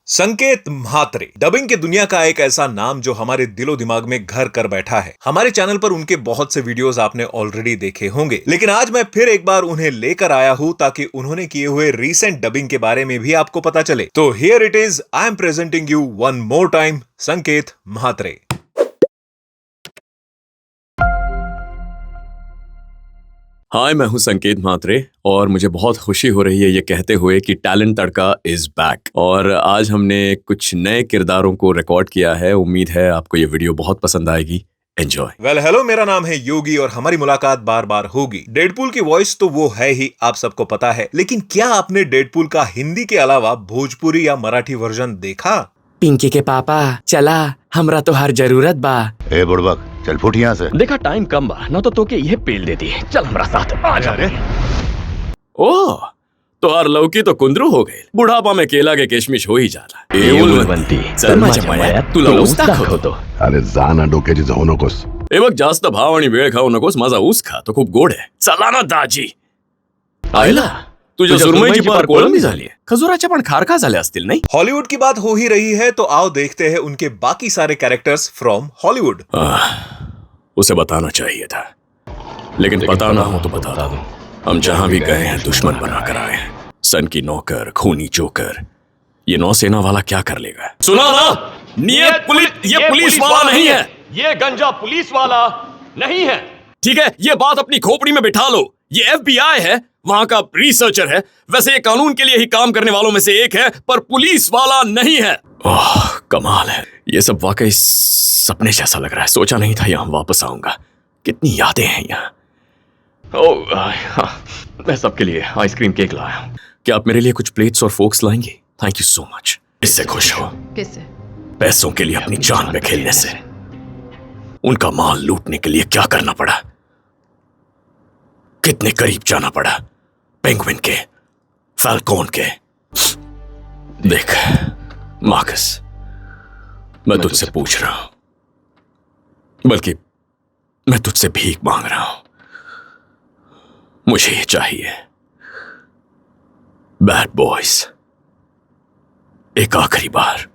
संकेत म्हात्रे डबिंग की दुनिया का एक ऐसा नाम जो हमारे दिलो दिमाग में घर कर बैठा है। हमारे चैनल पर उनके बहुत से वीडियोस आपने ऑलरेडी देखे होंगे, लेकिन आज मैं फिर एक बार उन्हें लेकर आया हूं ताकि उन्होंने किए हुए रीसेंट डबिंग के बारे में भी आपको पता चले। तो here it is, I am presenting you one more time संकेत म्हात्रे। हाय, मैं हूं संकेत म्हात्रे और मुझे बहुत खुशी हो रही है ये कहते हुए कि टैलेंट तड़का इज बैक। और आज हमने कुछ नए किरदारों को रिकॉर्ड किया है। उम्मीद है आपको ये वीडियो बहुत पसंद आएगी। एंजॉय। वेल हेलो, मेरा नाम है योगी और हमारी मुलाकात बार बार होगी। डेडपूल की वॉइस तो वो है ही, आप सबको पता है, लेकिन क्या आपने डेडपूल का हिंदी के अलावा भोजपुरी या मराठी वर्जन देखा? पिंकी के पापा चला, हमरा तो हर जरूरत बा। ए बुड़बक, चल फुट यहाँ से। देखा टाइम कम बा, ना तो के ये पेल देती। चल हमरा साथ आ जा रे। ओह, तो हर लौकी तो कुंदरू हो गए। बुढ़ापा में केला के किशमिश हो ही जाला। ए उलवंती, चल माझ्या माया, तुला ऊस दाखवतो. अरे जा ना, डोक्याची जाऊ नकोस. हे बघ, जास्त भाव आणि वेळ खाऊ नकोस. माझा ऊस खा, तो खूप गोड आहे. चला ना दाजी. आयला, तुझ्या सुरमईची पार कोळंबी झालीये. खजुराच्या पण खारखा झाल्या असतील नाही? हॉलीवुड की बात हो ही रही है तो आओ देखते हैं उनके बाकी सारे कैरेक्टर्स फ्रॉम हॉलीवुड। उसे बताना चाहिए था, लेकिन पता ना हो तो बता दूं। हम जहां भी गए हैं दुश्मन बनाकर आए हैं। सन की नौकर, खूनी जोकर, ये नौसेना वाला क्या कर लेगा? सुना ना, ये पुलिस वाला नहीं है। ये गंजा पुलिस वाला नहीं है। ठीक है, ये बात अपनी खोपड़ी में बिठा लो। ये FBI है, वहां का रिसर्चर है। वैसे ये कानून के लिए ही काम करने वालों में से एक है, पर पुलिस वाला नहीं है। ओह, कमाल है। ये सब वाकई सपने जैसा लग रहा है। सोचा नहीं था यहाँ वापस आऊंगा। कितनी यादें हैं यहाँ। मैं सबके लिए आइसक्रीम केक लाया हूं। क्या आप मेरे लिए कुछ प्लेट्स और फोक्स लाएंगे? Thank you so much. इससे खुश हो? किससे? पैसों के लिए अपनी जान पे खेलने से। उनका माल लूटने के लिए क्या करना पड़ा, कितने करीब जाना पड़ा। पेंगुइन के, फाल्कोन के। देख मार्कस, मैं तुझसे पूछ रहा हूं, बल्कि मैं तुझसे भीख मांग रहा हूं। मुझे ये चाहिए। बैड बॉयज, एक आखिरी बार।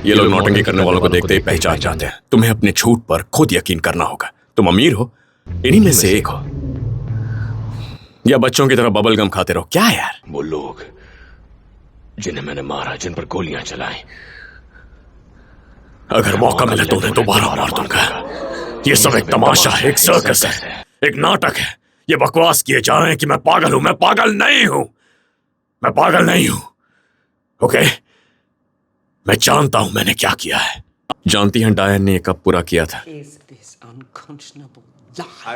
ये लोग नौटंकी करने वालों को देखते ही पहचान जाते हैं। तुम्हें अपने झूठ पर खुद यकीन करना होगा। तुम अमीर हो, इन्हीं में से एक हो, या बच्चों की तरह बबल गम खाते रहो। क्या यार? वो लोग जिन्हें मैंने मारा, जिन पर गोलियां चलाई, अगर मौका मिले तो उन्हें दोबारा मार दूंगा। ये सब एक तमाशा है, एक सर्कस है, एक नाटक है। ये बकवास किए जा रहे हैं कि मैं पागल हूं। मैं पागल नहीं हूं। मैं पागल नहीं हूं। ओके, मैं जानता हूं मैंने क्या किया है। जानती हैं डायन ने कब पूरा किया था?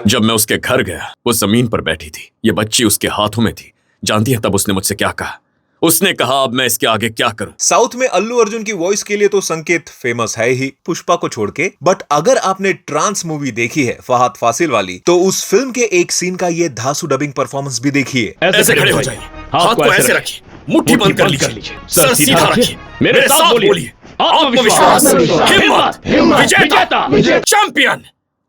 जब मैं उसके घर गया, वो जमीन पर बैठी थी, ये बच्ची उसके हाथों में थी। जानती है तब उसने मुझसे क्या कहा? उसने कहा, अब मैं इसके आगे क्या करूं? साउथ में अल्लू अर्जुन की वॉइस के लिए तो संकेत फेमस है ही, पुष्पा को छोड़ के। बट अगर आपने ट्रांस मूवी देखी है फहद फासिल वाली, तो उस फिल्म के एक सीन का ये धांसू डबिंग परफॉर्मेंस भी देखिए। ऐसे खड़े हो जाइए, हाथ को ऐसे रखिए, मुट्ठी बंद कर लीजिए, सर सीधा रखिए, मेरे साथ बोलिए। आत्मविश्वास, हिम्मत, विजेता, चैंपियन,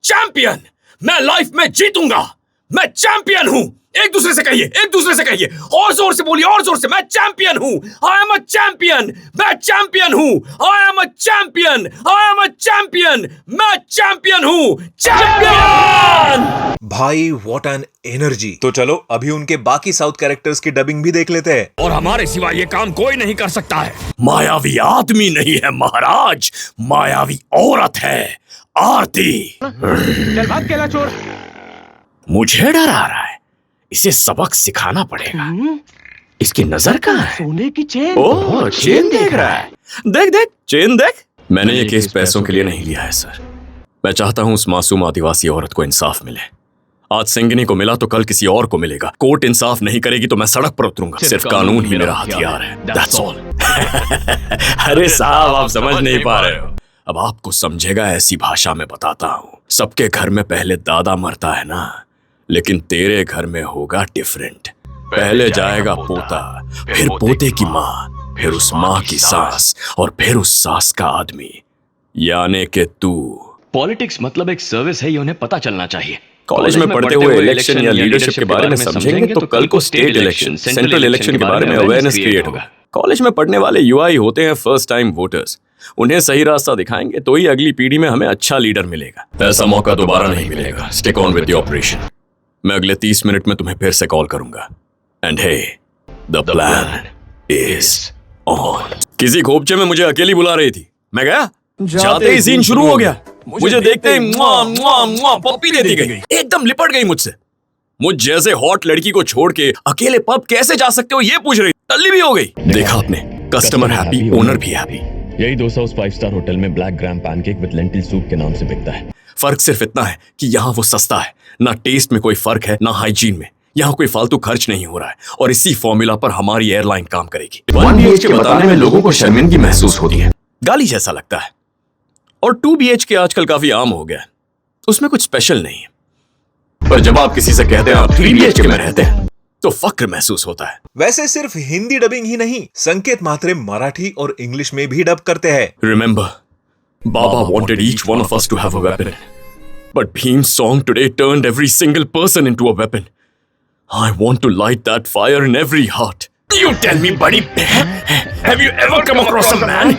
चैंपियन। मैं लाइफ में जीतूंगा। मैं चैंपियन हूं। एक दूसरे से कहिए, एक दूसरे से कहिए, और जोर से बोलिए, और जोर से। मैं चैंपियन हूं। I am a champion. मैं चैंपियन हूं। I am a champion. I am a champion. मैं चैंपियन हूं। चैंपियन! भाई व्हाट एन एनर्जी। तो चलो अभी उनके बाकी साउथ कैरेक्टर्स की डबिंग भी देख लेते हैं। और हमारे सिवा ये काम कोई नहीं कर सकता है। मायावी आदमी नहीं है महाराज, मायावी औरत है, आरती। चल भाग केला चोर। मुझे डर आ रहा है। इसे सबक सिखाना पड़ेगा। इसकी नजर कहाँ है? सोने की चेन। ओह, चेन देख रहा है। देख देख, चेन देख। मैंने ये केस पैसों के लिए नहीं लिया है सर। मैं चाहता हूं उस मासूम आदिवासी औरत को इंसाफ मिले। आज सिंगनी को मिला तो कल किसी और को मिलेगा। कोर्ट इंसाफ नहीं करेगी तो मैं सड़क पर उतरूंगा। सिर्फ कानून ही मेरा हथियार है। That's all। अरे साहब, आप समझ नहीं पा रहे हो। अब आपको समझेगा ऐसी भाषा में बताता हूं। सबके घर में पहले दादा मरता है ना, लेकिन तेरे घर में होगा डिफरेंट। पहले जाएगा पोता, फिर पोते की माँ, फिर उस माँ की सास, और फिर उस सास का आदमी, यानी कि तू। पॉलिटिक्स मतलब एक सर्विस है, ये उन्हें पता चलना चाहिए। कॉलेज में पढ़ते हुए इलेक्शन या लीडरशिप के बारे में समझेंगे तो कल को स्टेट इलेक्शन, सेंट्रल इलेक्शन के बारे में अवेयरनेस क्रिएट होगा। कॉलेज में पढ़ने वाले युवा ही होते हैं फर्स्ट टाइम वोटर्स। उन्हें सही रास्ता दिखाएंगे तो ही अगली पीढ़ी में हमें अच्छा लीडर मिलेगा। ऐसा मौका दोबारा नहीं मिलेगा। Stick on with the operation. मैं अगले 30 मिनट में तुम्हें फिर से कॉल करूंगा। And hey, the plan is on. किसी खोपचे में मुझे अकेली बुला रही थी, मैं गया, जाते ही सीन शुरू हो गया। मुझे देखते ही मुआ मुआ मुआ पप्पी देती गई, एकदम लिपट गई मुझसे। मुझ जैसे हॉट लड़की को छोड़ के अकेले पब कैसे जा सकते हो ये पूछ रही, टल्ली भी हो गई। देखा आपने, कस्टमर हैप्पी, ओनर भी हैप्पी। यही डोसा उस 5 स्टार होटल में black gram pancake with lentil soup के नाम से बिकता है। फर्क सिर्फ इतना है कि यहाँ वो सस्ता है, ना टेस्ट में कोई फर्क है, ना हाइजीन में। यहाँ कोई फालतू खर्च नहीं हो रहा है और इसी फॉर्मूला पर हमारी एयरलाइन काम करेगी। 1 BHK बताने में लोगों को शर्मिंदगी महसूस होती है, गाली जैसा लगता है। और 2 BHK आजकल काफी आम हो गया है, उसमें कुछ स्पेशल नहीं है। पर जब आप किसी से कहते हैं आप 3 BHK में रहते हैं तो फक्र महसूस होता है। वैसे सिर्फ हिंदी डबिंग ही नहीं, संकेत म्हात्रे मराठी और इंग्लिश में भी डब करते हैं। Remember, Baba wanted each one of us to have a weapon. But Bhim's song today turned every single person into a weapon. I want to light that fire in every heart. You tell me, buddy, have you ever come across a man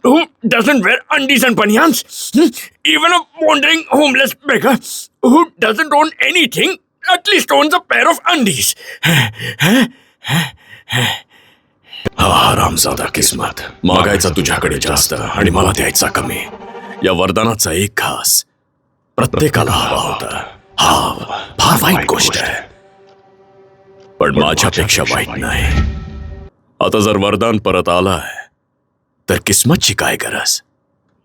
who doesn't wear undies and banyans? Even a wandering homeless beggar who doesn't own anything at least owns a pair of undies. हरामजादा किस्मत, मागायचा तुझ्याकडे जास्त आणि मला द्यायचा कमी, या वरदानाचा एक घास प्रत्येकाला हवा होता। हा फार वाईट गोष्ट आहे, पण माझ्यापेक्षा वाईट नाही। आता जर वरदान परत आला आहे तर किस्मतची काय गरज,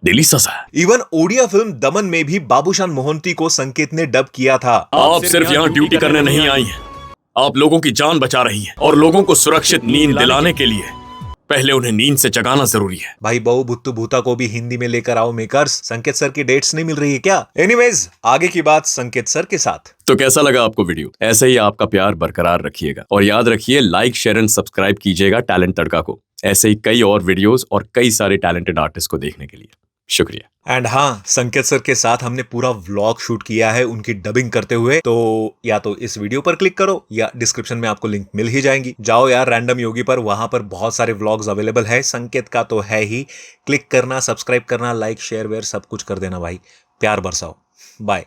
दिली सजा। इवन ओडिया फिल्म दमन में भी बाबूशान मोहंती को संकेत ने डब किया था। आप सिर्फ यहाँ ड्यूटी करने नहीं आई हैं, आप लोगों की जान बचा रही हैं और लोगों को सुरक्षित नींद दिलाने के लिए पहले उन्हें नींद से जगाना जरूरी है। भाई बहु भुत्तु भूता को भी हिंदी में लेकर आओ मेकर्स। संकेत सर की डेट्स नहीं मिल रही है क्या? एनीवेज, आगे की बात संकेत सर के साथ। तो कैसा लगा आपको वीडियो? ऐसे ही आपका प्यार बरकरार रखिएगा और याद रखिए, लाइक शेयर एंड सब्सक्राइब कीजिएगा टैलेंट तड़का को, ऐसे ही कई और वीडियोस और कई सारे टैलेंटेड आर्टिस्ट को देखने के लिए। शुक्रिया। एंड हाँ, संकेत सर के साथ हमने पूरा व्लॉग शूट किया है उनकी डबिंग करते हुए, तो या तो इस वीडियो पर क्लिक करो या डिस्क्रिप्शन में आपको लिंक मिल ही जाएंगी। जाओ यार रैंडम योगी पर, वहां पर बहुत सारे व्लॉग्स अवेलेबल है। संकेत का तो है ही, क्लिक करना, सब्सक्राइब करना, लाइक शेयर वेयर सब कुछ कर देना भाई, प्यार बरसाओ। बाय।